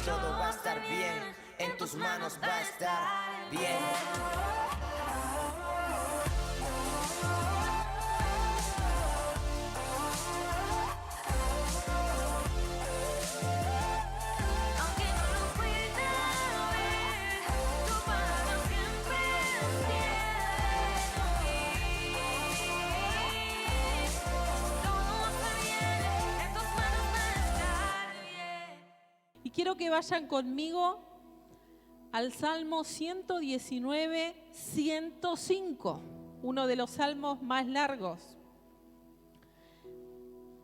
todo va a estar bien, en tus manos va a estar bien. Y quiero que vayan conmigo al Salmo 119, 105, uno de los salmos más largos.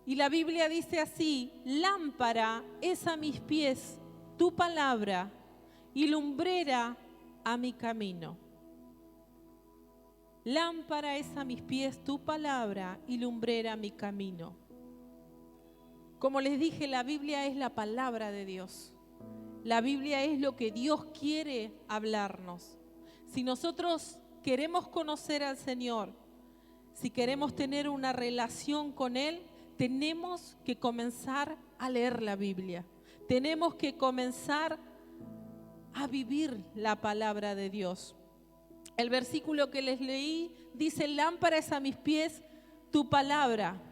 Y la Biblia dice así: lámpara es a mis pies tu palabra y lumbrera a mi camino. Lámpara es a mis pies tu palabra y lumbrera a mi camino. Como les dije, la Biblia es la palabra de Dios. La Biblia es lo que Dios quiere hablarnos. Si nosotros queremos conocer al Señor, si queremos tener una relación con Él, tenemos que comenzar a leer la Biblia. Tenemos que comenzar a vivir la palabra de Dios. El versículo que les leí dice: lámpara es a mis pies tu palabra.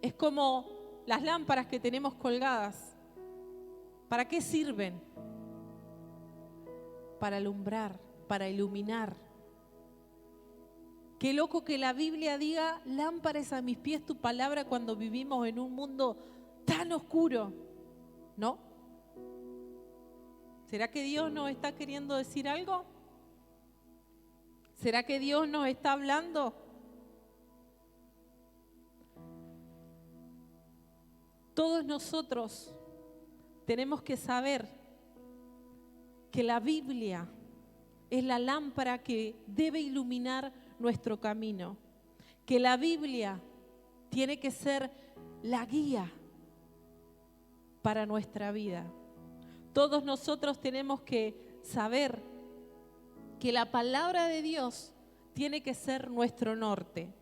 Es como las lámparas que tenemos colgadas. ¿Para qué sirven? Para alumbrar, para iluminar. Qué loco que la Biblia diga: lámpara es a mis pies tu palabra, cuando vivimos en un mundo tan oscuro, ¿no? ¿Será que Dios nos está queriendo decir algo? ¿Será que Dios nos está hablando? Todos nosotros tenemos que saber que la Biblia es la lámpara que debe iluminar nuestro camino, que la Biblia tiene que ser la guía para nuestra vida. Todos nosotros tenemos que saber que la palabra de Dios tiene que ser nuestro norte,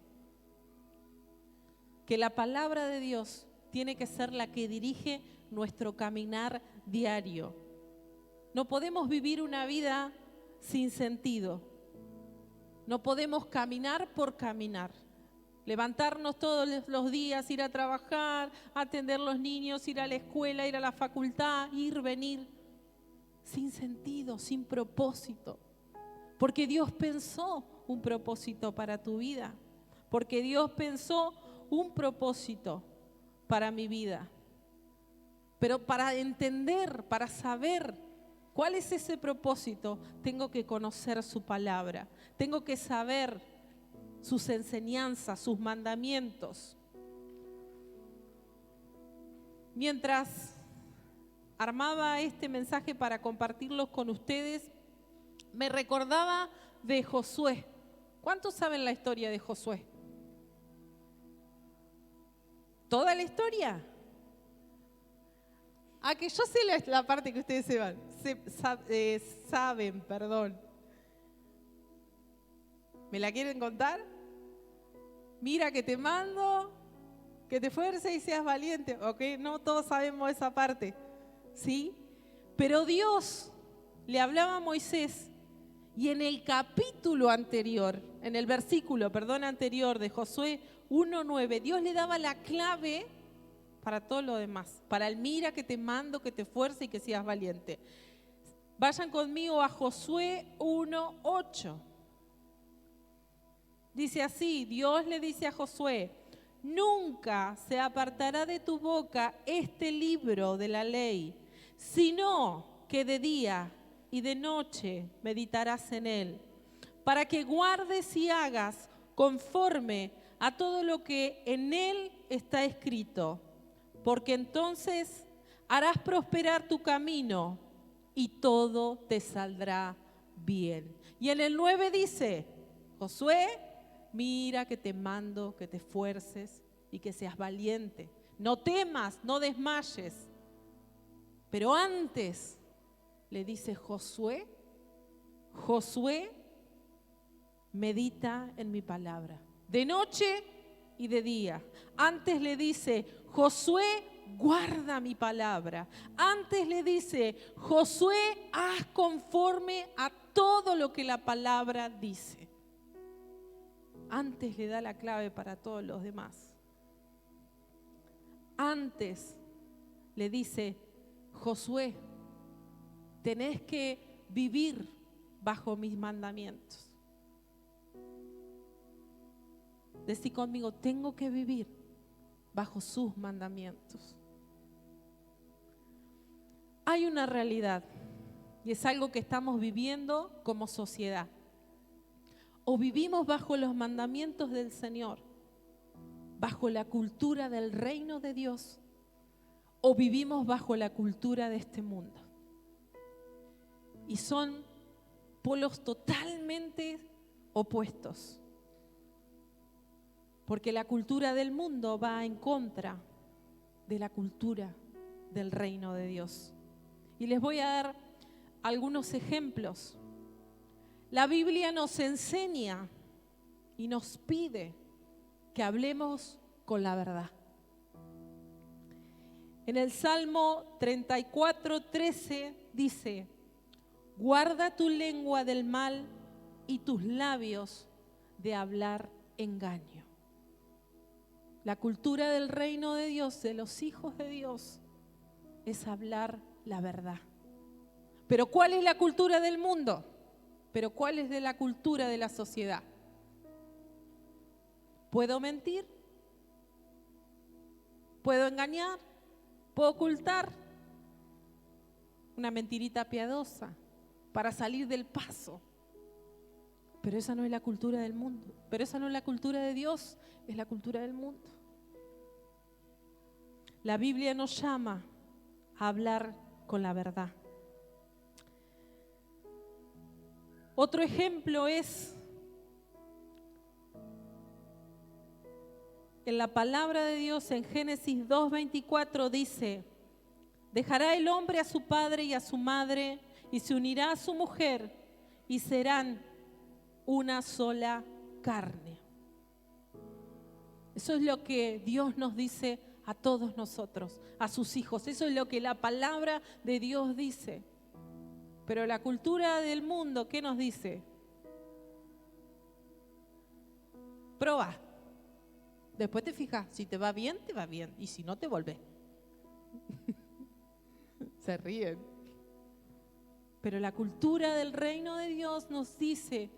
que la palabra de Dios tiene que ser la que dirige nuestro caminar diario. No podemos vivir una vida sin sentido. No podemos caminar por caminar. Levantarnos todos los días, ir a trabajar, atender a los niños, ir a la escuela, ir a la facultad, ir, venir, sin sentido, sin propósito. Porque Dios pensó un propósito para tu vida. Porque Dios pensó un propósito para mi vida. Pero para entender, para saber cuál es ese propósito, tengo que conocer su palabra. Tengo que saber sus enseñanzas, sus mandamientos. Mientras armaba este mensaje para compartirlos con ustedes, me recordaba de Josué. ¿Cuántos saben la historia de Josué? ¿Toda la historia? Que yo sé la parte que ustedes saben, perdón. ¿Me la quieren contar? Mira que te mando, que te esfuerces y seas valiente. Ok, no todos sabemos esa parte, ¿sí? Pero Dios le hablaba a Moisés, y en el capítulo anterior, en el versículo, anterior de Josué 1:9, Dios le daba la clave para todo lo demás, para el mira que te mando, que te esfuerces y que seas valiente. Vayan conmigo a Josué 1:8. Dice así, Dios le dice a Josué: nunca se apartará de tu boca este libro de la ley, sino que de día y de noche meditarás en él, para que guardes y hagas conforme a todo lo que en él está escrito, porque entonces harás prosperar tu camino y todo te saldrá bien. Y en el 9 dice, Josué, mira que te mando que te esfuerces y que seas valiente. No temas, no desmayes. Pero antes le dice Josué, medita en mi palabra, de noche y de día. Antes le dice, Josué, guarda mi palabra. Antes le dice, Josué, haz conforme a todo lo que la palabra dice. Antes le da la clave para todos los demás. Antes le dice, Josué, tenés que vivir bajo mis mandamientos. Decí conmigo, tengo que vivir bajo sus mandamientos. Hay una realidad y es algo que estamos viviendo como sociedad. O vivimos bajo los mandamientos del Señor, bajo la cultura del reino de Dios, o vivimos bajo la cultura de este mundo. Y son polos totalmente opuestos. Porque la cultura del mundo va en contra de la cultura del reino de Dios. Y les voy a dar algunos ejemplos. La Biblia nos enseña y nos pide que hablemos con la verdad. En el Salmo 34:13 dice, guarda tu lengua del mal y tus labios de hablar engaño. La cultura del reino de Dios, de los hijos de Dios, es hablar la verdad. Pero ¿cuál es la cultura del mundo? Pero ¿cuál es de la cultura de la sociedad? ¿Puedo mentir? ¿Puedo engañar? ¿Puedo ocultar? Una mentirita piadosa para salir del paso. Pero esa no es la cultura del mundo. Pero esa no es la cultura de Dios, es la cultura del mundo. La Biblia nos llama a hablar con la verdad. Otro ejemplo es en la palabra de Dios en Génesis 2:24 dice, dejará el hombre a su padre y a su madre y se unirá a su mujer y serán una sola carne. Eso es lo que Dios nos dice a todos nosotros, a sus hijos. Eso es lo que la palabra de Dios dice. Pero la cultura del mundo, ¿qué nos dice? Probá. Después te fijas, si te va bien, te va bien. Y si no, te volvés. Se ríen. Pero la cultura del reino de Dios nos dice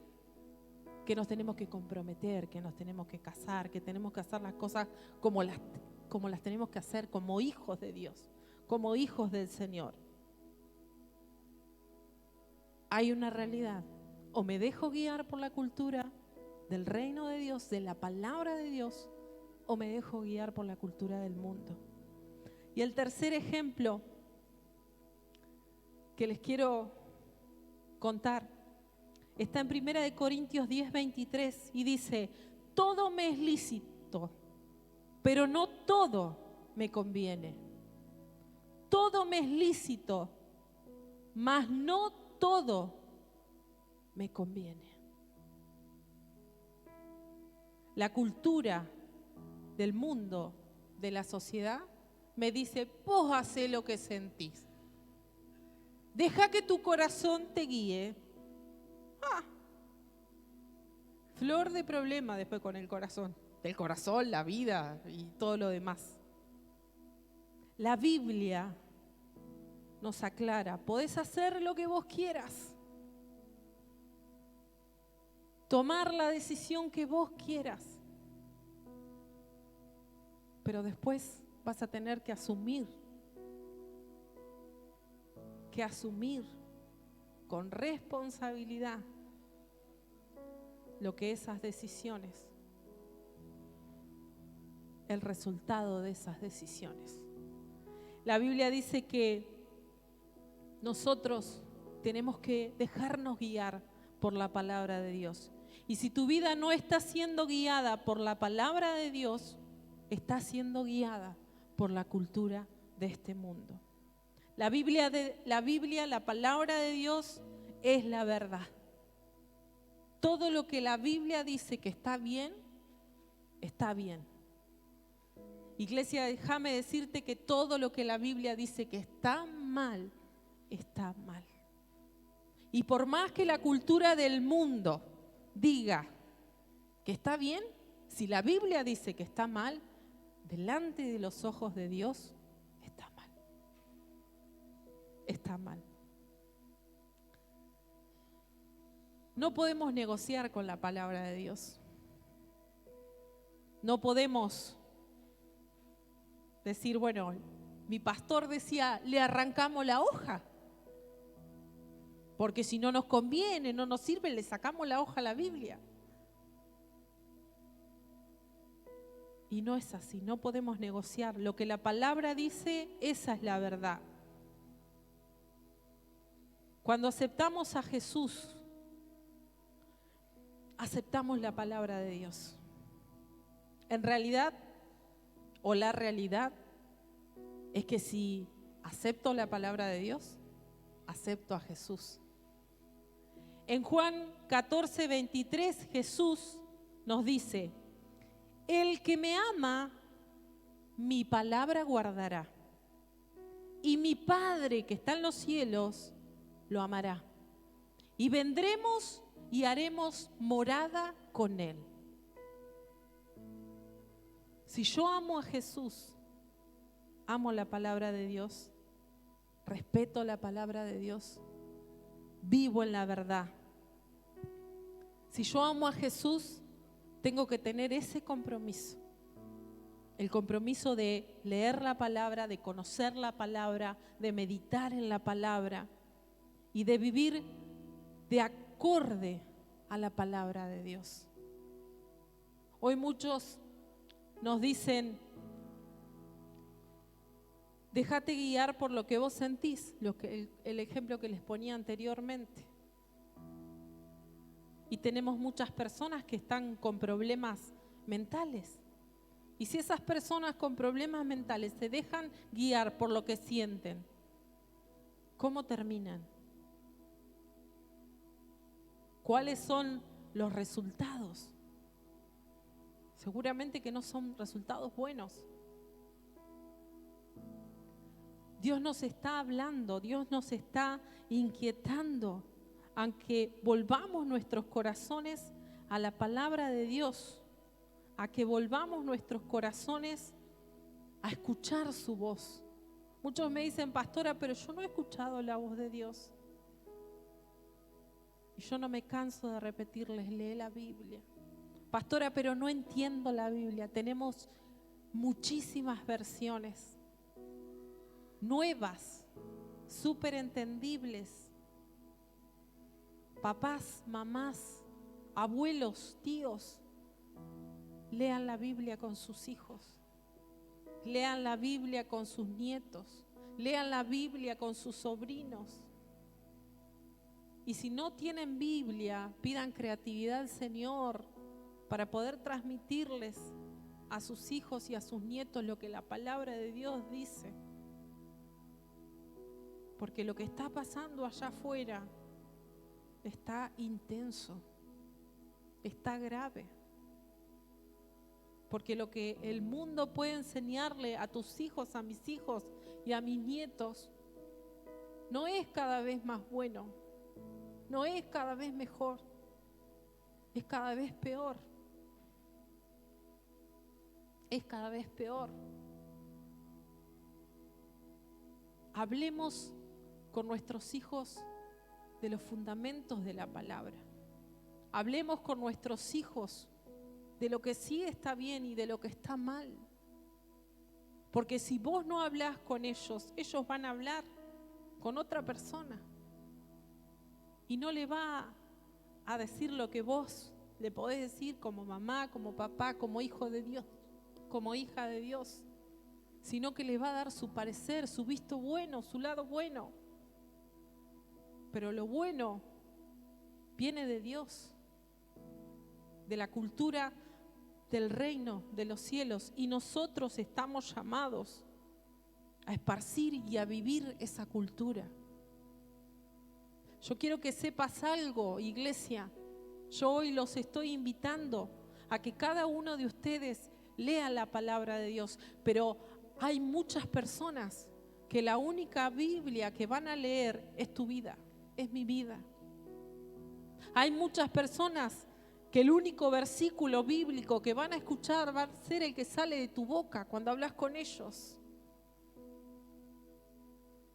que nos tenemos que comprometer, que nos tenemos que casar, que tenemos que hacer las cosas como las tenemos que hacer, como hijos de Dios, como hijos del Señor. Hay una realidad. O me dejo guiar por la cultura del reino de Dios, de la palabra de Dios, o me dejo guiar por la cultura del mundo. Y el tercer ejemplo que les quiero contar está en 1 Corintios 10:23 y dice, todo me es lícito, pero no todo me conviene. Todo me es lícito, mas no todo me conviene. La cultura del mundo, de la sociedad, me dice, vos hacé lo que sentís. Deja que tu corazón te guíe. Flor de problema después con el corazón. El corazón, la vida y todo lo demás. La Biblia nos aclara, podés hacer lo que vos quieras. Tomar la decisión que vos quieras. Pero después vas a tener que asumir con responsabilidad lo que esas decisiones, el resultado de esas decisiones. La Biblia dice que nosotros tenemos que dejarnos guiar por la palabra de Dios. Y si tu vida no está siendo guiada por la palabra de Dios, está siendo guiada por la cultura de este mundo. La Biblia, la palabra de Dios es la verdad. Todo lo que la Biblia dice que está bien, está bien. Iglesia, déjame decirte que todo lo que la Biblia dice que está mal, está mal. Y por más que la cultura del mundo diga que está bien, si la Biblia dice que está mal, delante de los ojos de Dios, está mal. Está mal. No podemos negociar con la palabra de Dios. No podemos decir, bueno, mi pastor decía, le arrancamos la hoja. Porque si no nos conviene, no nos sirve, le sacamos la hoja a la Biblia. Y no es así, no podemos negociar. Lo que la palabra dice, esa es la verdad. Cuando aceptamos a Jesús, aceptamos la palabra de Dios. En realidad, o la realidad, es que si acepto la palabra de Dios, acepto a Jesús. En Juan 14:23, Jesús nos dice, el que me ama, mi palabra guardará, y mi Padre que está en los cielos, lo amará. Y vendremos y haremos morada con Él. Si yo amo a Jesús, amo la palabra de Dios, respeto la palabra de Dios, vivo en la verdad. Si yo amo a Jesús, tengo que tener ese compromiso. El compromiso de leer la palabra, de conocer la palabra, de meditar en la palabra y de vivir de acorde a la palabra de Dios. Hoy muchos nos dicen, déjate guiar por lo que vos sentís, el ejemplo que les ponía anteriormente. Y tenemos muchas personas que están con problemas mentales. Y si esas personas con problemas mentales se dejan guiar por lo que sienten, ¿cómo terminan? ¿Cuáles son los resultados? Seguramente que no son resultados buenos. Dios nos está hablando, Dios nos está inquietando, aunque volvamos nuestros corazones a la palabra de Dios, a que volvamos nuestros corazones a escuchar su voz. Muchos me dicen, pastora, pero yo no he escuchado la voz de Dios. Y yo no me canso de repetirles, lee la Biblia. Pastora, pero no entiendo la Biblia. Tenemos muchísimas versiones nuevas, súper entendibles. Papás, mamás, abuelos, tíos, lean la Biblia con sus hijos. Lean la Biblia con sus nietos. Lean la Biblia con sus sobrinos. Y si no tienen Biblia, pidan creatividad al Señor para poder transmitirles a sus hijos y a sus nietos lo que la palabra de Dios dice. Porque lo que está pasando allá afuera está intenso, está grave. Porque lo que el mundo puede enseñarle a tus hijos, a mis hijos y a mis nietos, no es cada vez más bueno, no es cada vez mejor, es cada vez peor. Es cada vez peor. Hablemos con nuestros hijos de los fundamentos de la palabra. Hablemos con nuestros hijos de lo que sí está bien y de lo que está mal. Porque si vos no hablás con ellos, ellos van a hablar con otra persona. Y no le va a decir lo que vos le podés decir como mamá, como papá, como hijo de Dios, como hija de Dios, sino que le va a dar su parecer, su visto bueno, su lado bueno. Pero lo bueno viene de Dios, de la cultura del reino de los cielos, y nosotros estamos llamados a esparcir y a vivir esa cultura. Yo quiero que sepas algo, iglesia. Yo hoy los estoy invitando a que cada uno de ustedes lea la palabra de Dios. Pero hay muchas personas que la única Biblia que van a leer es tu vida, es mi vida. Hay muchas personas que el único versículo bíblico que van a escuchar va a ser el que sale de tu boca cuando hablas con ellos.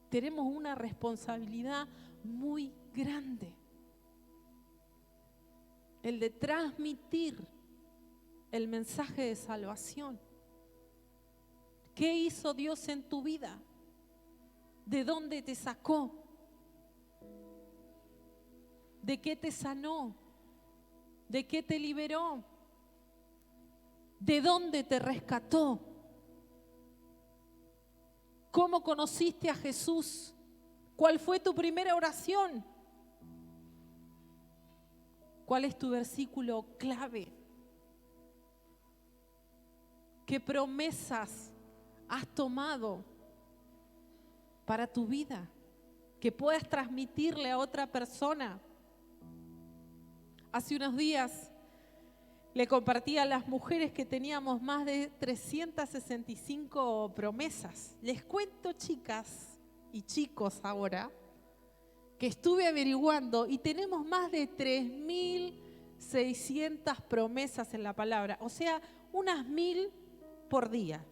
Tenemos una responsabilidad muy grande, el de transmitir el mensaje de salvación. ¿Qué hizo Dios en tu vida? ¿De dónde te sacó? ¿De qué te sanó? ¿De qué te liberó? ¿De dónde te rescató? ¿Cómo conociste a Jesús? ¿Cuál fue tu primera oración? ¿Cuál es tu versículo clave? ¿Qué promesas has tomado para tu vida que puedas transmitirle a otra persona? Hace unos días le compartí a las mujeres que teníamos más de 365 promesas. Les cuento, chicas y chicos, ahora que estuve averiguando y tenemos más de 3.600 promesas en la palabra, o sea, unas 1.000 por día.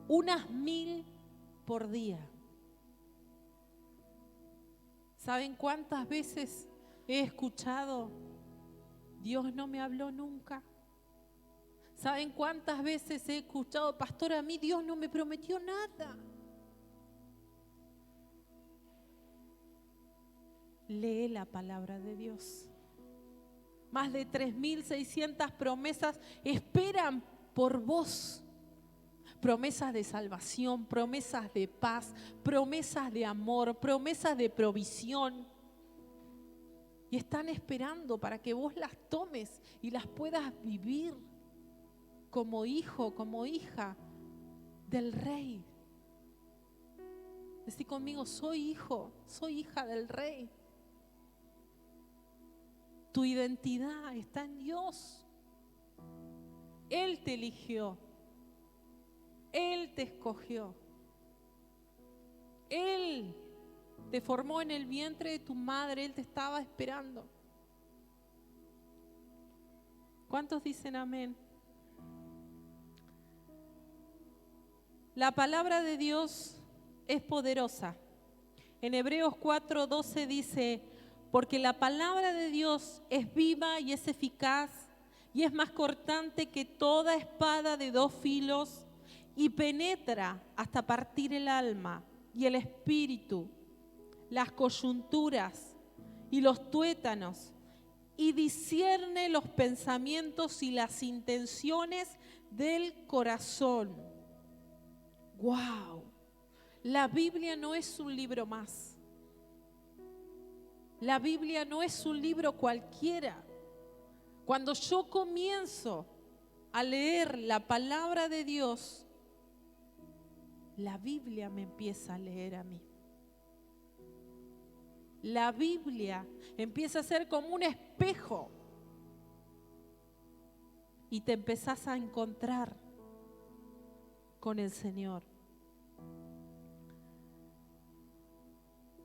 Unas 1.000 por día. ¿Saben cuántas veces he escuchado: Dios no me habló nunca? ¿Saben cuántas veces he escuchado: pastor, a mí Dios no me prometió nada? Lee la palabra de Dios. Más de 3.600 promesas esperan por vos. Promesas de salvación, promesas de paz, promesas de amor, promesas de provisión. Y están esperando para que vos las tomes y las puedas vivir como hijo, como hija del Rey. Decí conmigo: soy hijo, soy hija del Rey. Tu identidad está en Dios. Él te eligió. Él te escogió. Él te formó en el vientre de tu madre. Él te estaba esperando. ¿Cuántos dicen amén? La palabra de Dios es poderosa. En Hebreos 4:12 dice: porque la palabra de Dios es viva y es eficaz y es más cortante que toda espada de 2 filos y penetra hasta partir el alma y el espíritu, las coyunturas y los tuétanos, y discierne los pensamientos y las intenciones del corazón. ¡Wow! La Biblia no es un libro más. La Biblia no es un libro cualquiera. Cuando yo comienzo a leer la palabra de Dios, la Biblia me empieza a leer a mí. La Biblia empieza a ser como un espejo y te empezás a encontrar con el Señor.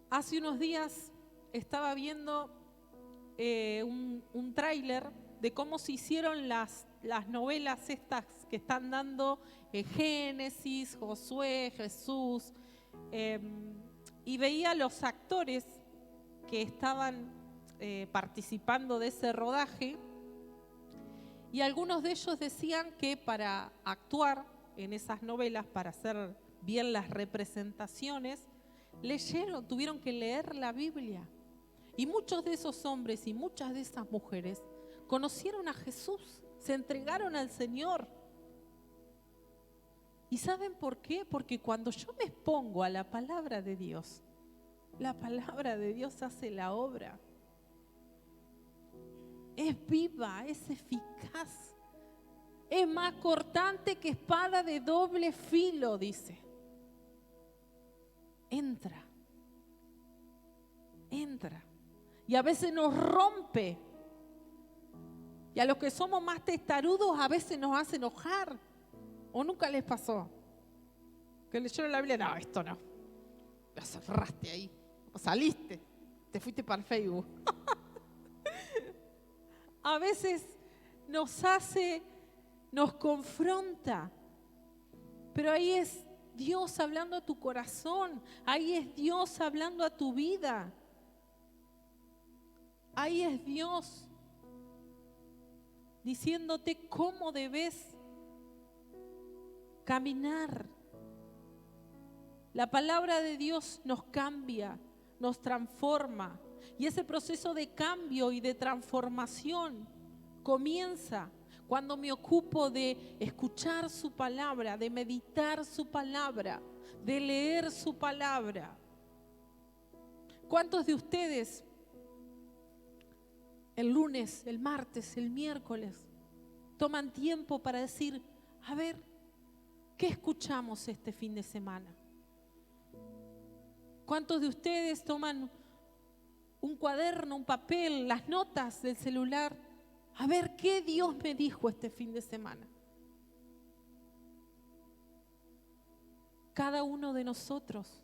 Hace unos días estaba viendo un tráiler de cómo se hicieron las novelas estas que están dando Génesis, Josué, Jesús, y veía a los actores que estaban participando de ese rodaje, y algunos de ellos decían que para actuar en esas novelas, para hacer bien las representaciones, tuvieron que leer la Biblia. Y muchos de esos hombres y muchas de esas mujeres conocieron a Jesús, se entregaron al Señor. ¿Y saben por qué? Porque cuando yo me expongo a la palabra de Dios, la palabra de Dios hace la obra. Es viva, es eficaz, es más cortante que espada de doble filo, dice. Entra. Y a veces nos rompe Y a los que somos más testarudos a veces nos hace enojar. ¿O nunca les pasó? Que leyeron la Biblia, no, esto no. Lo cerraste ahí. O saliste. Te fuiste para el Facebook. A veces nos confronta. Pero ahí es Dios hablando a tu corazón. Ahí es Dios hablando a tu vida. Ahí es Dios diciéndote cómo debes caminar. La palabra de Dios nos cambia, nos transforma. Y ese proceso de cambio y de transformación comienza cuando me ocupo de escuchar su palabra, de meditar su palabra, de leer su palabra. ¿Cuántos de ustedes el lunes, el martes, el miércoles toman tiempo para decir, a ver, ¿qué escuchamos este fin de semana? ¿Cuántos de ustedes toman un cuaderno, un papel, las notas del celular? A ver, ¿qué Dios me dijo este fin de semana? Cada uno de nosotros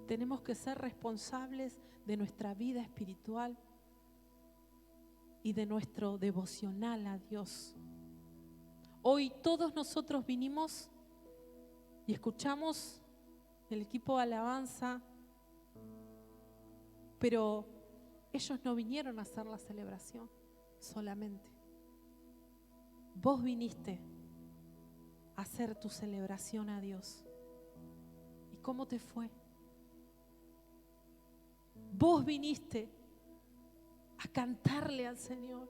tenemos que ser responsables de nuestra vida espiritual y de nuestro devocional a Dios. Hoy todos nosotros vinimos y escuchamos el equipo de alabanza, pero ellos no vinieron a hacer la celebración solamente. Vos viniste a hacer tu celebración a Dios. ¿Y cómo te fue? Vos viniste a cantarle al Señor.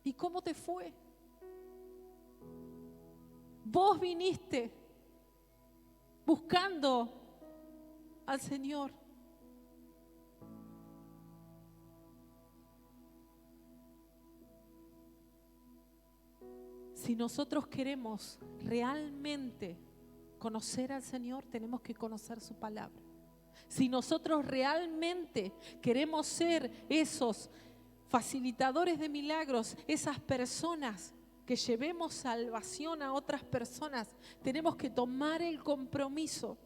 ¿Y cómo te fue? Vos viniste buscando al Señor. Si nosotros queremos realmente conocer al Señor, tenemos que conocer su palabra. Si nosotros realmente queremos ser esos facilitadores de milagros, esas personas que llevemos salvación a otras personas, tenemos que tomar el compromiso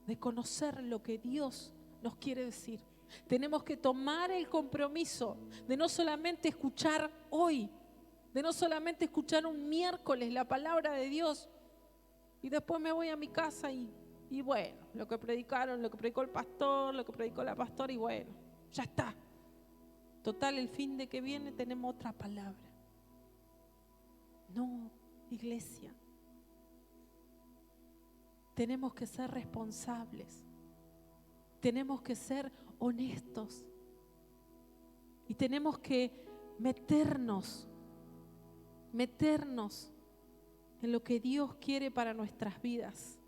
de conocer lo que Dios nos quiere decir. Tenemos que tomar el compromiso de no solamente escuchar hoy, de no solamente escuchar un miércoles la palabra de Dios y después me voy a mi casa y bueno, lo que predicaron, lo que predicó el pastor, lo que predicó la pastora y bueno, ya está. Total, el fin de que viene tenemos otra palabra. No, iglesia. Tenemos que ser responsables. Tenemos que ser honestos. Y tenemos que meternos en lo que Dios quiere para nuestras vidas.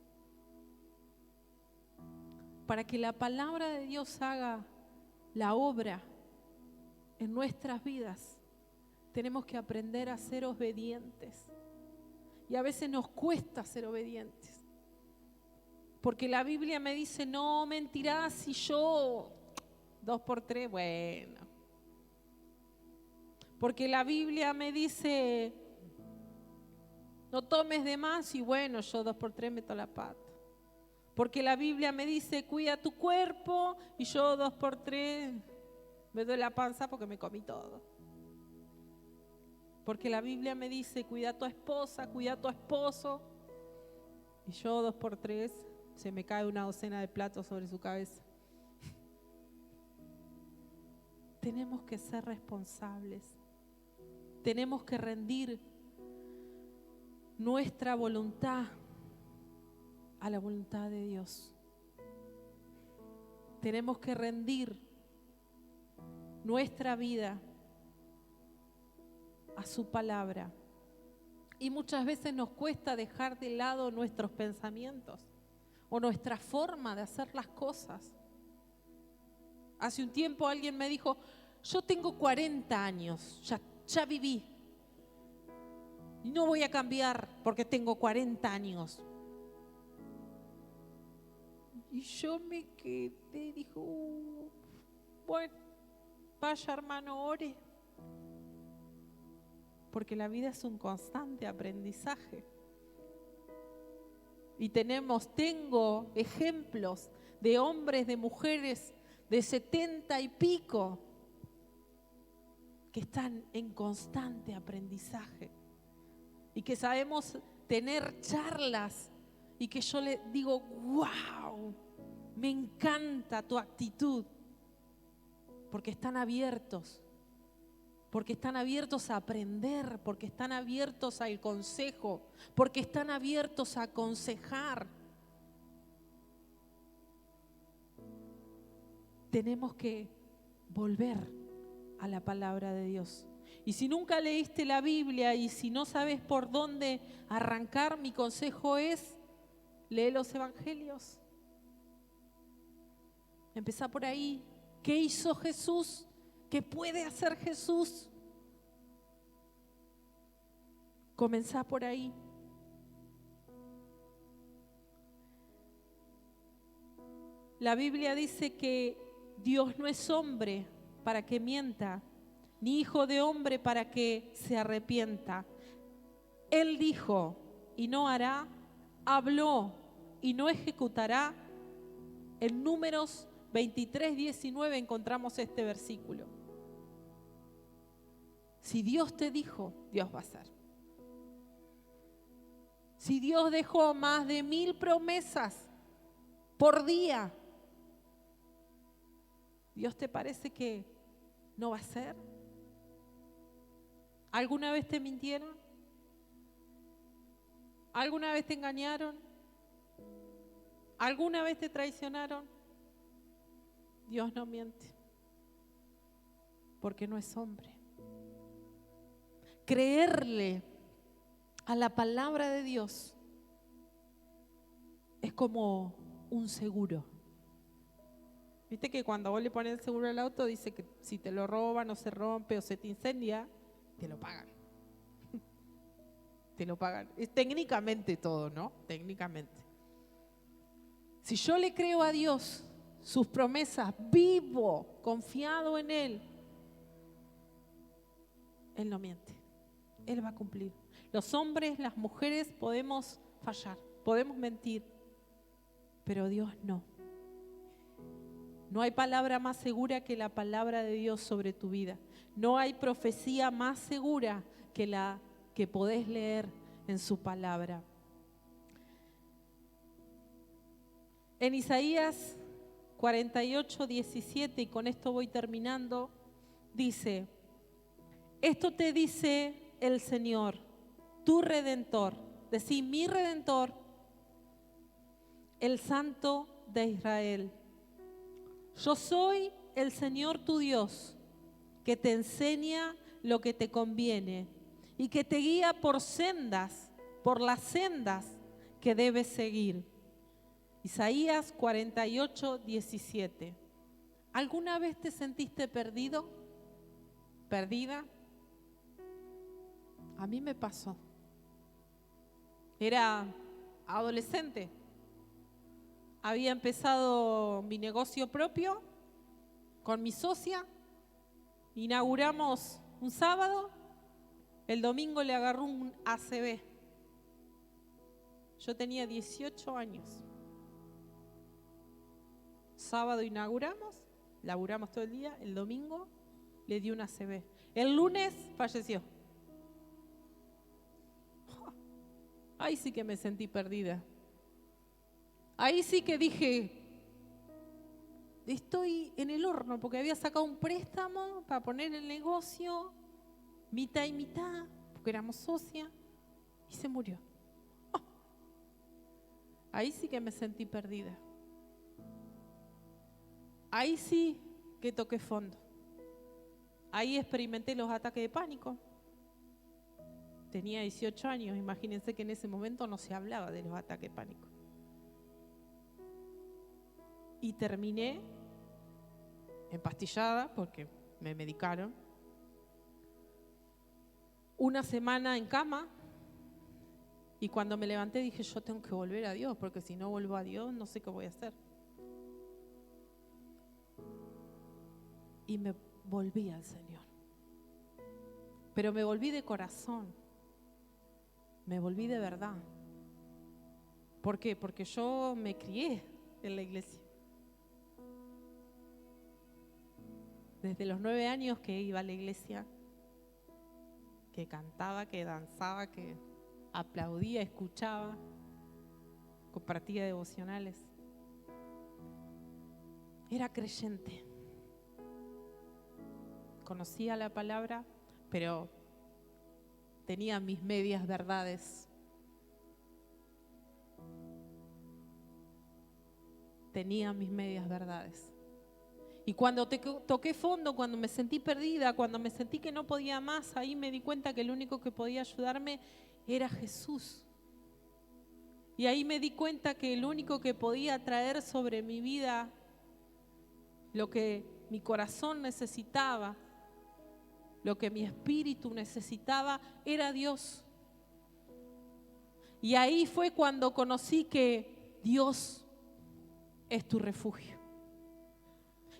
Para que la palabra de Dios haga la obra en nuestras vidas, tenemos que aprender a ser obedientes. Y a veces nos cuesta ser obedientes. Porque la Biblia me dice, no mentirás si yo 2 por 3, bueno. Porque la Biblia me dice, no tomes de más y bueno, yo 2 por 3 meto la pata. Porque la Biblia me dice, cuida tu cuerpo y yo 2 por 3 me doy la panza porque me comí todo. Porque la Biblia me dice, cuida a tu esposa, cuida a tu esposo y yo 2 por 3 se me cae una docena de platos sobre su cabeza. Tenemos que ser responsables. Tenemos que rendir nuestra voluntad a la voluntad de Dios. Tenemos que rendir nuestra vida a su palabra. Y muchas veces nos cuesta dejar de lado nuestros pensamientos o nuestra forma de hacer las cosas. Hace un tiempo alguien me dijo, yo tengo 40 años, ya viví. Y no voy a cambiar porque tengo 40 años. Y yo me quedé, dijo, bueno, vaya hermano, ore. Porque la vida es un constante aprendizaje. Y tengo ejemplos de hombres, de mujeres de 70 y pico que están en constante aprendizaje y que sabemos tener charlas y que yo le digo, wow, me encanta tu actitud, porque están abiertos a aprender, porque están abiertos al consejo, porque están abiertos a aconsejar. Tenemos que volver a la palabra de Dios. Y si nunca leíste la Biblia y si no sabes por dónde arrancar, mi consejo es, lee los evangelios. Empezá por ahí. ¿Qué hizo Jesús? ¿Qué puede hacer Jesús? Comenzá por ahí. La Biblia dice que Dios no es hombre para que mienta, ni hijo de hombre para que se arrepienta. Él dijo y no hará, habló y no ejecutará. En Números 23:19 encontramos este versículo. Si Dios te dijo, Dios va a hacer. Si Dios dejó más de 1000 promesas por día, ¿Dios te parece que no va a hacer? ¿Alguna vez te mintieron? ¿Alguna vez te engañaron? ¿Alguna vez te traicionaron? Dios no miente, porque no es hombre. Creerle a la palabra de Dios es como un seguro. Viste que cuando vos le pones el seguro al auto dice que si te lo roban o se rompe o se te incendia, te lo pagan. Te lo pagan. Es técnicamente todo, ¿no? Técnicamente. Si yo le creo a Dios, sus promesas, vivo, confiado en Él, Él no miente. Él va a cumplir. Los hombres, las mujeres podemos fallar, podemos mentir, pero Dios no. No hay palabra más segura que la palabra de Dios sobre tu vida. No hay profecía más segura que la que podés leer en su palabra. En Isaías 48:17, y con esto voy terminando, dice: esto te dice el Señor, tu Redentor, decí mi Redentor, el Santo de Israel. Yo soy el Señor tu Dios, que te enseña lo que te conviene y que te guía por las sendas que debes seguir. Isaías 48:17. ¿Alguna vez te sentiste perdido? ¿Perdida? A mí me pasó. Era adolescente. Había empezado mi negocio propio con mi socia. Inauguramos un sábado. El domingo le agarró un ACV. Yo tenía 18 años. Sábado inauguramos, laburamos todo el día. El domingo le dio un ACV. El lunes falleció. Ahí sí que me sentí perdida. Ahí sí que dije, estoy en el horno, porque había sacado un préstamo para poner el negocio, mitad y mitad, porque éramos socias, y se murió. Ahí sí que me sentí perdida. Ahí sí que toqué fondo. Ahí experimenté los ataques de pánico. Tenía 18 años, imagínense que en ese momento no se hablaba de los ataques de pánico. Y terminé empastillada porque me medicaron. Una semana en cama, y cuando me levanté dije, yo tengo que volver a Dios, porque si no vuelvo a Dios no sé qué voy a hacer. Y me volví al Señor. Pero me volví de corazón, me volví de verdad. ¿Por qué? Porque yo me crié en la iglesia. Desde los 9 años que iba a la iglesia, que cantaba, que danzaba, que aplaudía, escuchaba, compartía devocionales. Era creyente. Conocía la palabra, pero tenía mis medias verdades. Tenía mis medias verdades. Y cuando toqué fondo, cuando me sentí perdida, cuando me sentí que no podía más, ahí me di cuenta que el único que podía ayudarme era Jesús. Y ahí me di cuenta que el único que podía traer sobre mi vida lo que mi corazón necesitaba, lo que mi espíritu necesitaba, era Dios. Y ahí fue cuando conocí que Dios es tu refugio.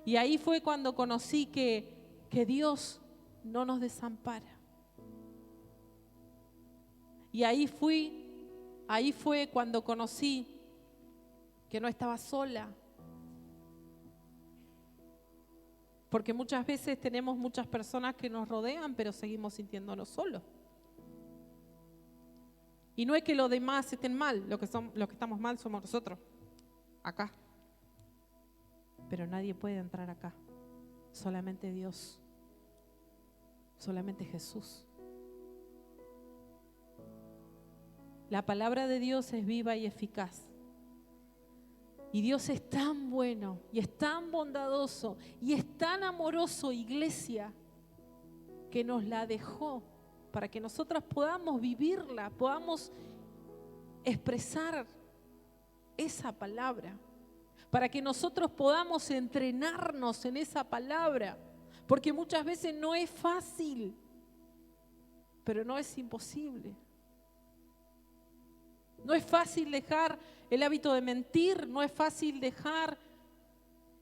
Y ahí fue cuando conocí que Dios no nos desampara. Y ahí fue cuando conocí que no estaba sola. Porque muchas veces tenemos muchas personas que nos rodean, pero seguimos sintiéndonos solos. Y no es que los demás estén mal, los que estamos mal somos nosotros, acá. Pero nadie puede entrar acá, solamente Dios, solamente Jesús. La palabra de Dios es viva y eficaz. Y Dios es tan bueno y es tan bondadoso y es tan amoroso, iglesia, que nos la dejó para que nosotras podamos vivirla, podamos expresar esa palabra, para que nosotros podamos entrenarnos en esa palabra, porque muchas veces no es fácil, pero no es imposible. No es fácil dejar el hábito de mentir, no es fácil dejar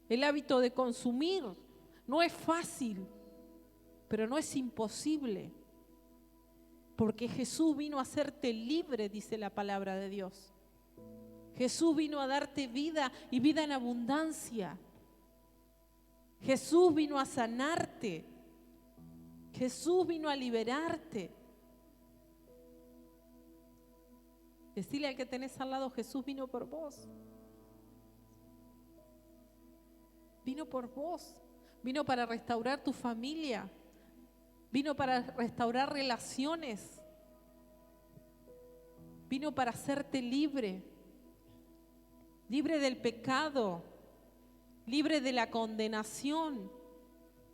el hábito de consumir, no es fácil, pero no es imposible, porque Jesús vino a hacerte libre, dice la palabra de Dios. Jesús vino a darte vida y vida en abundancia. Jesús vino a sanarte. Jesús vino a liberarte. Decile al que tenés al lado, Jesús vino por vos. Vino por vos. Vino para restaurar tu familia. Vino para restaurar relaciones. Vino para hacerte libre. Libre del pecado, libre de la condenación,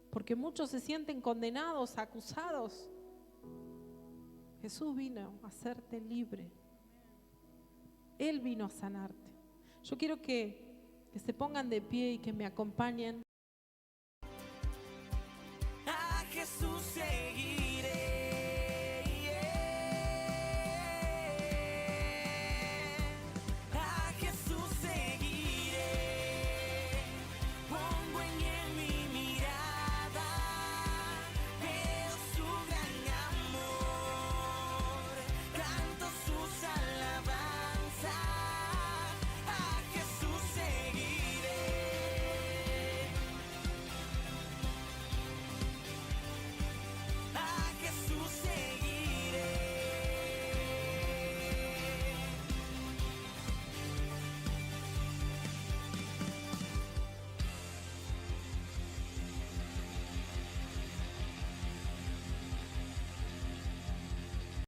porque muchos se sienten condenados, acusados. Jesús vino a hacerte libre. Él vino a sanarte. Yo quiero que se pongan de pie y que me acompañen. A Jesús seguir.